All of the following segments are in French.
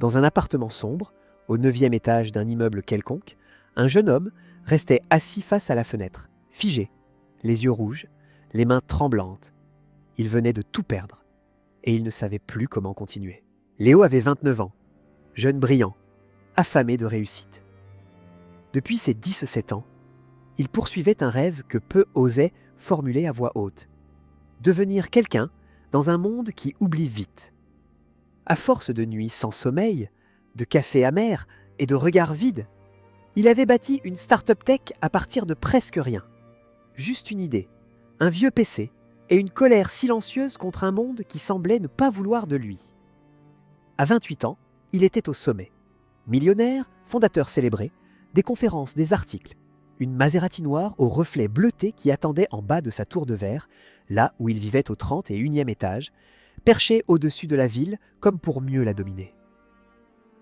Dans un appartement sombre, au 9e étage d'un immeuble quelconque, un jeune homme restait assis face à la fenêtre, figé, les yeux rouges, les mains tremblantes. Il venait de tout perdre, et il ne savait plus comment continuer. Léo avait 29 ans, jeune brillant, affamé de réussite. Depuis ses 17 ans, il poursuivait un rêve que peu osaient formuler à voix haute. Devenir quelqu'un dans un monde qui oublie vite. À force de nuits sans sommeil, de cafés amers et de regards vides, il avait bâti une start-up tech à partir de presque rien. Juste une idée, un vieux PC et une colère silencieuse contre un monde qui semblait ne pas vouloir de lui. À 28 ans, il était au sommet. Millionnaire, fondateur célébré, des conférences, des articles, une Maserati noire aux reflets bleutés qui attendait en bas de sa tour de verre, là où il vivait au 31e étage, perché au-dessus de la ville comme pour mieux la dominer.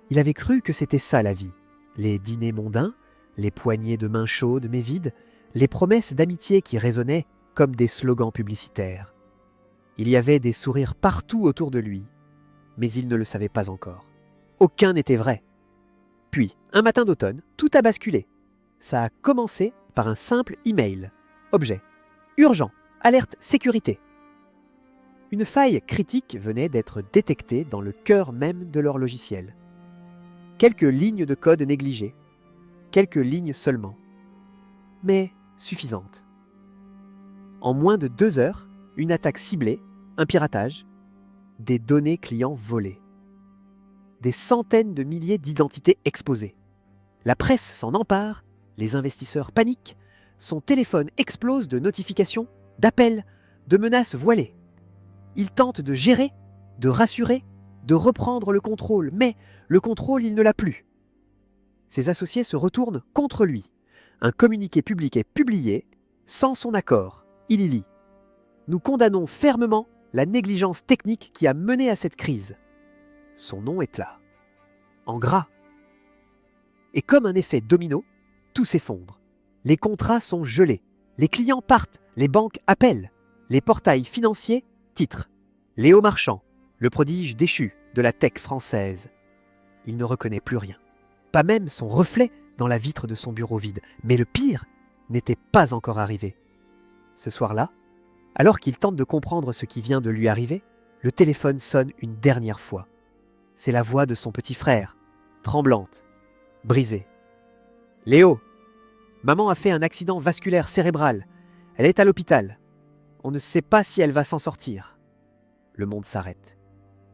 Il avait cru que c'était ça la vie, les dîners mondains, les poignées de main chaudes mais vides, les promesses d'amitié qui résonnaient comme des slogans publicitaires. Il y avait des sourires partout autour de lui, mais il ne le savait pas encore. Aucun n'était vrai. Puis, un matin d'automne, tout a basculé. Ça a commencé par un simple email. Objet. Urgent. Alerte sécurité. Une faille critique venait d'être détectée dans le cœur même de leur logiciel. Quelques lignes de code négligées. Quelques lignes seulement. Mais suffisantes. En moins de 2 heures, une attaque ciblée, un piratage, des données clients volées. Des centaines de milliers d'identités exposées. La presse s'en empare, les investisseurs paniquent, son téléphone explose de notifications, d'appels, de menaces voilées. Il tente de gérer, de rassurer, de reprendre le contrôle, mais le contrôle, il ne l'a plus. Ses associés se retournent contre lui. Un communiqué public est publié, sans son accord. Il y lit « Nous condamnons fermement la négligence technique qui a mené à cette crise. » Son nom est là, en gras. Et comme un effet domino, tout s'effondre. Les contrats sont gelés, les clients partent, les banques appellent, les portails financiers titrent. Léo Marchand, le prodige déchu de la tech française. Il ne reconnaît plus rien, pas même son reflet dans la vitre de son bureau vide. Mais le pire n'était pas encore arrivé. Ce soir-là, alors qu'il tente de comprendre ce qui vient de lui arriver, le téléphone sonne une dernière fois. C'est la voix de son petit frère, tremblante, brisée. « Léo, maman a fait un accident vasculaire cérébral. Elle est à l'hôpital. On ne sait pas si elle va s'en sortir. » Le monde s'arrête.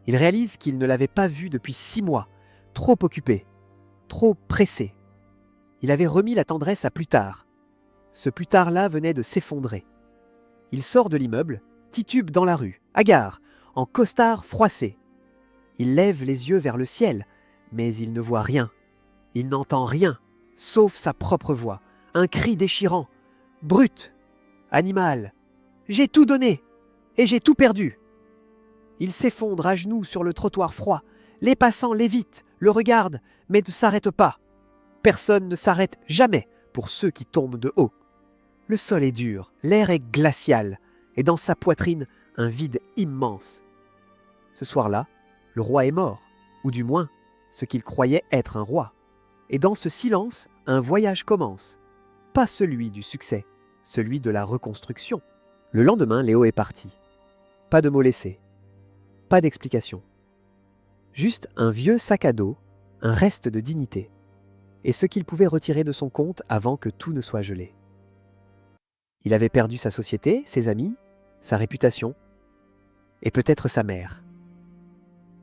Il réalise qu'il ne l'avait pas vue depuis 6 mois, trop occupé, trop pressé. Il avait remis la tendresse à plus tard. Ce plus tard-là venait de s'effondrer. Il sort de l'immeuble, titube dans la rue, hagard, en costard froissé. Il lève les yeux vers le ciel, mais il ne voit rien. Il n'entend rien, sauf sa propre voix, un cri déchirant. « Brute, animal, j'ai tout donné et j'ai tout perdu !» Il s'effondre à genoux sur le trottoir froid. Les passants l'évitent, le regardent, mais ne s'arrêtent pas. Personne ne s'arrête jamais pour ceux qui tombent de haut. Le sol est dur, l'air est glacial, et dans sa poitrine, un vide immense. Ce soir-là, le roi est mort, ou du moins, ce qu'il croyait être un roi. Et dans ce silence, un voyage commence. Pas celui du succès, celui de la reconstruction. Le lendemain, Léo est parti. Pas de mots laissés. Pas d'explication. Juste un vieux sac à dos, un reste de dignité. Et ce qu'il pouvait retirer de son compte avant que tout ne soit gelé. Il avait perdu sa société, ses amis, sa réputation, et peut-être sa mère.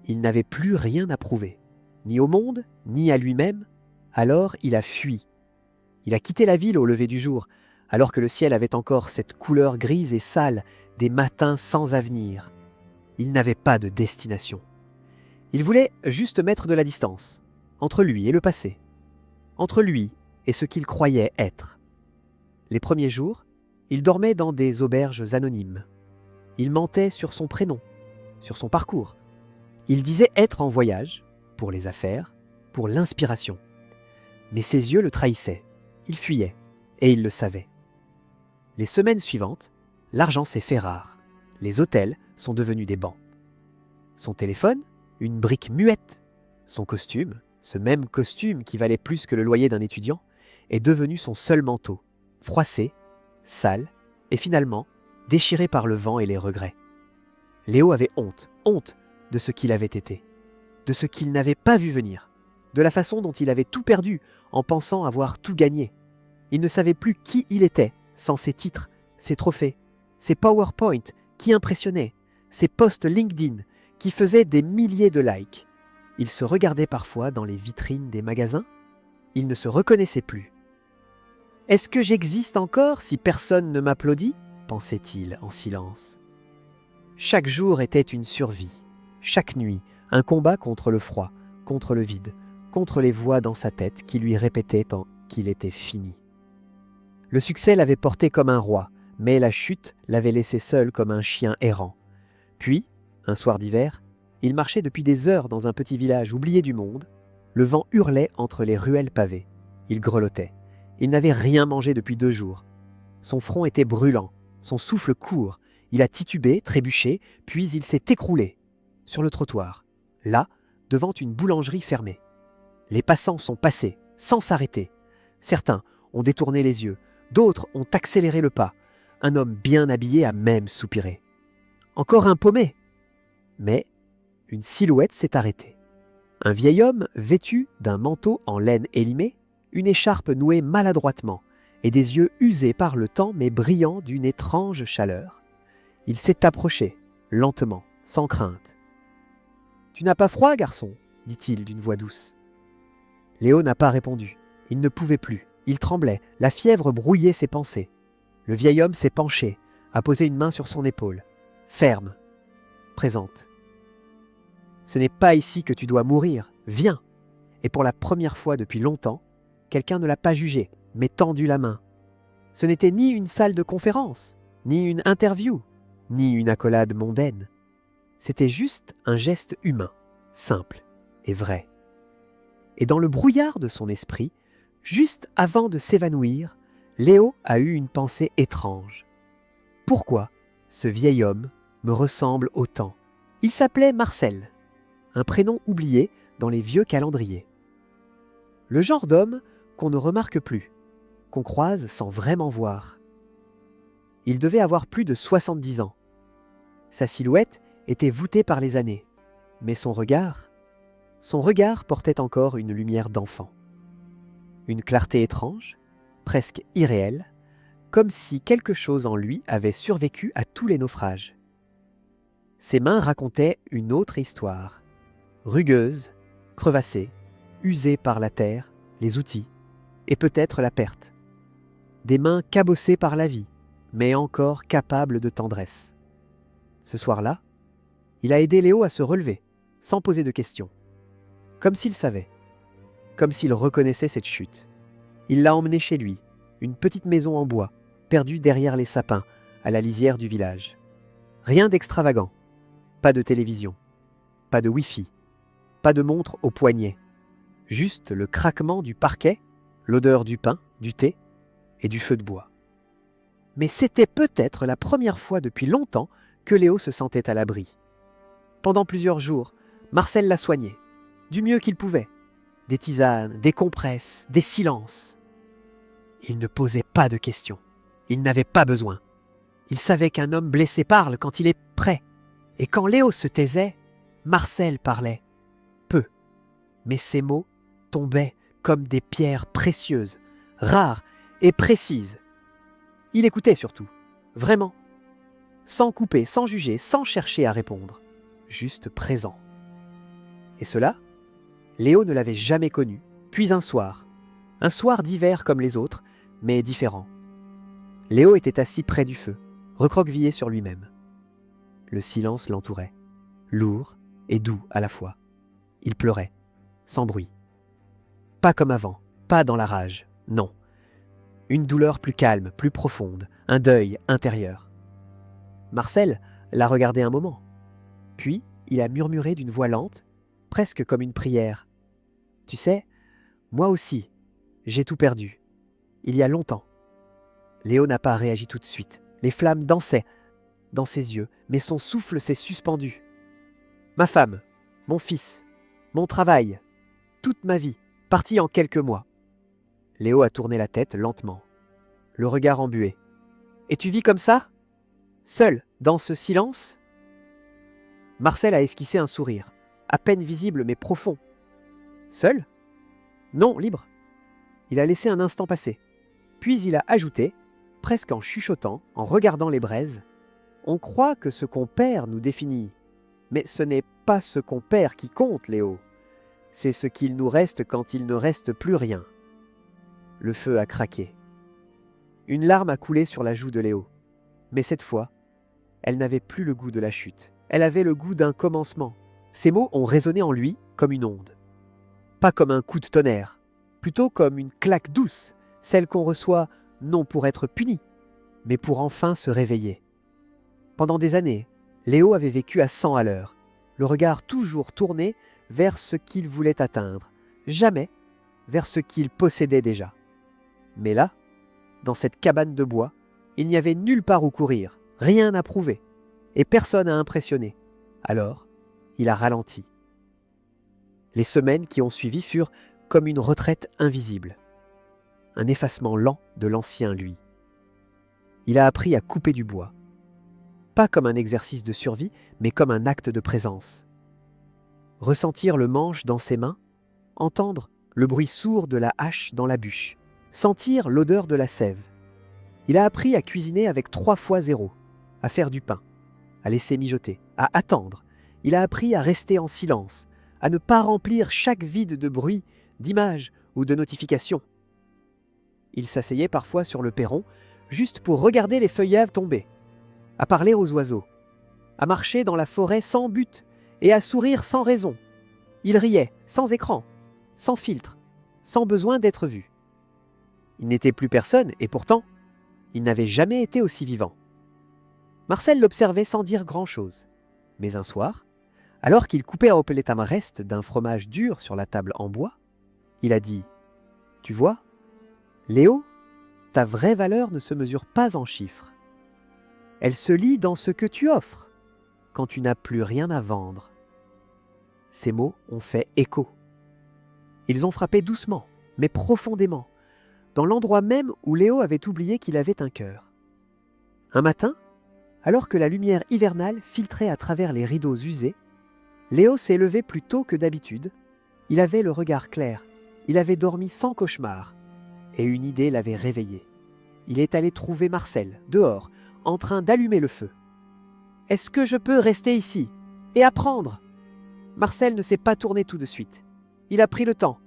Il n'avait plus rien à prouver, ni au monde, ni à lui-même, alors il a fui. Il a quitté la ville au lever du jour, alors que le ciel avait encore cette couleur grise et sale des matins sans avenir. Il n'avait pas de destination. Il voulait juste mettre de la distance, entre lui et le passé, entre lui et ce qu'il croyait être. Les premiers jours, il dormait dans des auberges anonymes. Il mentait sur son prénom, sur son parcours. Il disait être en voyage, pour les affaires, pour l'inspiration. Mais ses yeux le trahissaient. Il fuyait, et il le savait. Les semaines suivantes, l'argent s'est fait rare. Les hôtels sont devenus des bancs. Son téléphone, une brique muette. Son costume, ce même costume qui valait plus que le loyer d'un étudiant, est devenu son seul manteau, froissé, sale et finalement déchiré par le vent et les regrets. Léo avait honte de ce qu'il avait été, de ce qu'il n'avait pas vu venir, de la façon dont il avait tout perdu en pensant avoir tout gagné. Il ne savait plus qui il était sans ses titres, ses trophées, ses PowerPoint qui impressionnaient, ses posts LinkedIn qui faisaient des milliers de likes. Il se regardait parfois dans les vitrines des magasins. Il ne se reconnaissait plus. « Est-ce que j'existe encore si personne ne m'applaudit ?» pensait-il en silence. Chaque jour était une survie. Chaque nuit, un combat contre le froid, contre le vide, contre les voix dans sa tête qui lui répétaient qu'il était fini. Le succès l'avait porté comme un roi, mais la chute l'avait laissé seul comme un chien errant. Puis, un soir d'hiver, il marchait depuis des heures dans un petit village oublié du monde. Le vent hurlait entre les ruelles pavées. Il grelottait. Il n'avait rien mangé depuis 2 jours. Son front était brûlant, son souffle court. Il a titubé, trébuché, puis il s'est écroulé. Sur le trottoir, là, devant une boulangerie fermée. Les passants sont passés, sans s'arrêter. Certains ont détourné les yeux, d'autres ont accéléré le pas. Un homme bien habillé a même soupiré. Encore un paumé. Mais une silhouette s'est arrêtée. Un vieil homme vêtu d'un manteau en laine élimée, une écharpe nouée maladroitement et des yeux usés par le temps mais brillants d'une étrange chaleur. Il s'est approché, lentement, sans crainte. « Tu n'as pas froid, garçon ?» dit-il d'une voix douce. Léo n'a pas répondu. Il ne pouvait plus. Il tremblait. La fièvre brouillait ses pensées. Le vieil homme s'est penché, a posé une main sur son épaule. Ferme, présente. « Ce n'est pas ici que tu dois mourir. Viens !» Et pour la première fois depuis longtemps, quelqu'un ne l'a pas jugé, mais tendu la main. Ce n'était ni une salle de conférence, ni une interview, ni une accolade mondaine. C'était juste un geste humain, simple et vrai. Et dans le brouillard de son esprit, juste avant de s'évanouir, Léo a eu une pensée étrange. Pourquoi ce vieil homme me ressemble autant? Il s'appelait Marcel, un prénom oublié dans les vieux calendriers. Le genre d'homme qu'on ne remarque plus, qu'on croise sans vraiment voir. Il devait avoir plus de 70 ans. Sa silhouette était voûtée par les années, mais son regard portait encore une lumière d'enfant. Une clarté étrange, presque irréelle, comme si quelque chose en lui avait survécu à tous les naufrages. Ses mains racontaient une autre histoire, rugueuse, crevassée, usée par la terre, les outils, et peut-être la perte. Des mains cabossées par la vie, mais encore capables de tendresse. Ce soir-là, il a aidé Léo à se relever, sans poser de questions. Comme s'il savait, comme s'il reconnaissait cette chute. Il l'a emmené chez lui, une petite maison en bois, perdue derrière les sapins, à la lisière du village. Rien d'extravagant, pas de télévision, pas de Wi-Fi, pas de montre au poignet, juste le craquement du parquet, l'odeur du pain, du thé et du feu de bois. Mais c'était peut-être la première fois depuis longtemps que Léo se sentait à l'abri. Pendant plusieurs jours, Marcel l'a soigné, du mieux qu'il pouvait. Des tisanes, des compresses, des silences. Il ne posait pas de questions. Il n'avait pas besoin. Il savait qu'un homme blessé parle quand il est prêt. Et quand Léo se taisait, Marcel parlait. Peu. Mais ses mots tombaient comme des pierres précieuses, rares et précises. Il écoutait surtout, vraiment. Sans couper, sans juger, sans chercher à répondre. Juste présent. Et cela, Léo ne l'avait jamais connu, puis un soir d'hiver comme les autres, mais différent. Léo était assis près du feu, recroquevillé sur lui-même. Le silence l'entourait, lourd et doux à la fois. Il pleurait, sans bruit. Pas comme avant, pas dans la rage, non. Une douleur plus calme, plus profonde, un deuil intérieur. Marcel l'a regardé un moment, puis il a murmuré d'une voix lente, presque comme une prière. « Tu sais, moi aussi, j'ai tout perdu. Il y a longtemps. » Léo n'a pas réagi tout de suite. Les flammes dansaient dans ses yeux, mais son souffle s'est suspendu. « Ma femme, mon fils, Mon travail, toute ma vie, partie en quelques mois. Léo a tourné la tête lentement, le regard embué. Et tu vis comme ça? Seul, dans ce silence? Marcel a esquissé un sourire, à peine visible mais profond. Seul? Non, libre. Il a laissé un instant passer. Puis il a ajouté, presque en chuchotant, en regardant les braises, « On croit que ce qu'on perd nous définit. Mais ce n'est pas ce qu'on perd qui compte, Léo. C'est ce qu'il nous reste quand il ne reste plus rien. » Le feu a craqué. Une larme a coulé sur la joue de Léo. Mais cette fois, elle n'avait plus le goût de la chute. Elle avait le goût d'un commencement. Ces mots ont résonné en lui comme une onde. Pas comme un coup de tonnerre, plutôt comme une claque douce, celle qu'on reçoit non pour être puni, mais pour enfin se réveiller. Pendant des années, Léo avait vécu à 100 à l'heure, le regard toujours tourné vers ce qu'il voulait atteindre, jamais vers ce qu'il possédait déjà. Mais là, dans cette cabane de bois, il n'y avait nulle part où courir, rien à prouver, et personne à impressionner. Alors, il a ralenti. Les semaines qui ont suivi furent comme une retraite invisible, un effacement lent de l'ancien lui. Il a appris à couper du bois, pas comme un exercice de survie, mais comme un acte de présence. Ressentir le manche dans ses mains, entendre le bruit sourd de la hache dans la bûche, sentir l'odeur de la sève. Il a appris à cuisiner avec 3 fois 0, à faire du pain, à laisser mijoter, à attendre. Il a appris à rester en silence, à ne pas remplir chaque vide de bruit, d'images ou de notifications. Il s'asseyait parfois sur le perron, juste pour regarder les feuillages tomber, à parler aux oiseaux, à marcher dans la forêt sans but et à sourire sans raison. Il riait, sans écran, sans filtre, sans besoin d'être vu. Il n'était plus personne et pourtant, il n'avait jamais été aussi vivant. Marcel l'observait sans dire grand-chose. Mais un soir, alors qu'il coupait à opéler tamarest d'un fromage dur sur la table en bois, il a dit « Tu vois, Léo, ta vraie valeur ne se mesure pas en chiffres. Elle se lit dans ce que tu offres, quand tu n'as plus rien à vendre. » Ces mots ont fait écho. Ils ont frappé doucement, mais profondément, dans l'endroit même où Léo avait oublié qu'il avait un cœur. Un matin, alors que la lumière hivernale filtrait à travers les rideaux usés, Léo s'est levé plus tôt que d'habitude. Il avait le regard clair, il avait dormi sans cauchemar, et une idée l'avait réveillé. Il est allé trouver Marcel, dehors, en train d'allumer le feu. « Est-ce que je peux rester ici et apprendre ?» Marcel ne s'est pas tourné tout de suite. Il a pris le temps,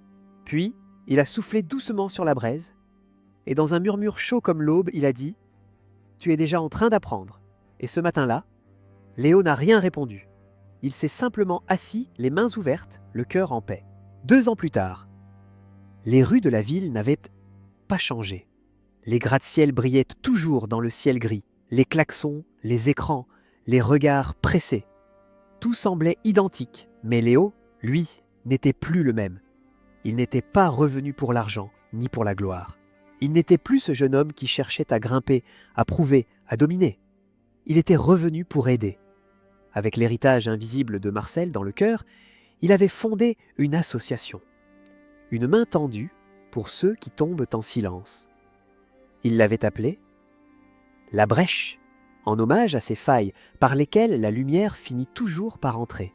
puis il a soufflé doucement sur la braise, et dans un murmure chaud comme l'aube, il a dit « Tu es déjà en train d'apprendre. » Et ce matin-là, Léo n'a rien répondu. Il s'est simplement assis, les mains ouvertes, le cœur en paix. 2 ans plus tard, les rues de la ville n'avaient pas changé. Les gratte-ciel brillaient toujours dans le ciel gris, les klaxons, les écrans, les regards pressés. Tout semblait identique, mais Léo, lui, n'était plus le même. Il n'était pas revenu pour l'argent, ni pour la gloire. Il n'était plus ce jeune homme qui cherchait à grimper, à prouver, à dominer. Il était revenu pour aider. Avec l'héritage invisible de Marcel dans le cœur, il avait fondé une association. Une main tendue pour ceux qui tombent en silence. Il l'avait appelée la brèche, en hommage à ces failles par lesquelles la lumière finit toujours par entrer.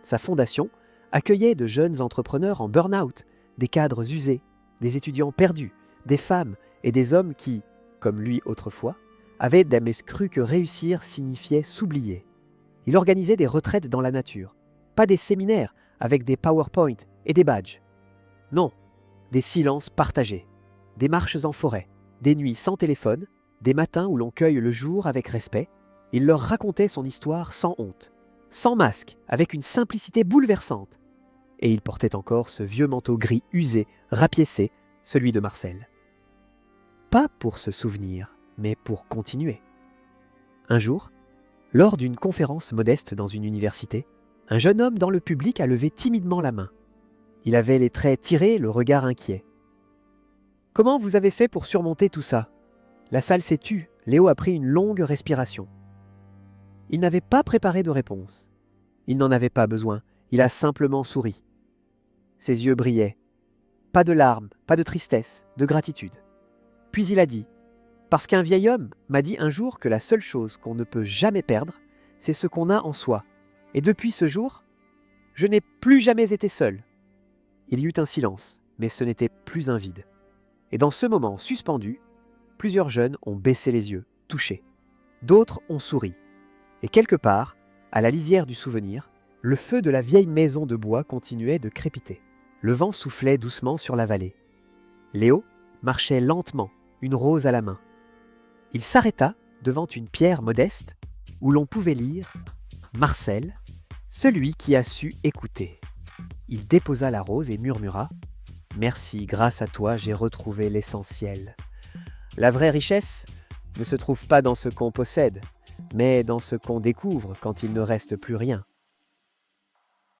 Sa fondation accueillait de jeunes entrepreneurs en burn-out, des cadres usés, des étudiants perdus, des femmes et des hommes qui, comme lui autrefois, avaient jamais cru que réussir signifiait s'oublier. Il organisait des retraites dans la nature, pas des séminaires avec des PowerPoint et des badges. Non, des silences partagés, des marches en forêt, des nuits sans téléphone, des matins où l'on cueille le jour avec respect. Il leur racontait son histoire sans honte, sans masque, avec une simplicité bouleversante. Et il portait encore ce vieux manteau gris usé, rapiécé, celui de Marcel. Pas pour se souvenir, mais pour continuer. Un jour, lors d'une conférence modeste dans une université, un jeune homme dans le public a levé timidement la main. Il avait les traits tirés, le regard inquiet. « Comment vous avez fait pour surmonter tout ça ?» La salle s'est tue, Léo a pris une longue respiration. Il n'avait pas préparé de réponse. Il n'en avait pas besoin, Il a simplement souri. Ses yeux brillaient. Pas de larmes, pas de tristesse, de gratitude. Puis il a dit « Parce qu'un vieil homme m'a dit un jour que la seule chose qu'on ne peut jamais perdre, c'est ce qu'on a en soi. Et depuis ce jour, je n'ai plus jamais été seul. » Il y eut un silence, mais ce n'était plus un vide. Et dans ce moment suspendu, plusieurs jeunes ont baissé les yeux, touchés. D'autres ont souri. Et quelque part, à la lisière du souvenir, le feu de la vieille maison de bois continuait de crépiter. Le vent soufflait doucement sur la vallée. Léo marchait lentement, une rose à la main. Il s'arrêta devant une pierre modeste où l'on pouvait lire « Marcel, celui qui a su écouter ». Il déposa la rose et murmura « Merci, grâce à toi, j'ai retrouvé l'essentiel. La vraie richesse ne se trouve pas dans ce qu'on possède, mais dans ce qu'on découvre quand il ne reste plus rien. »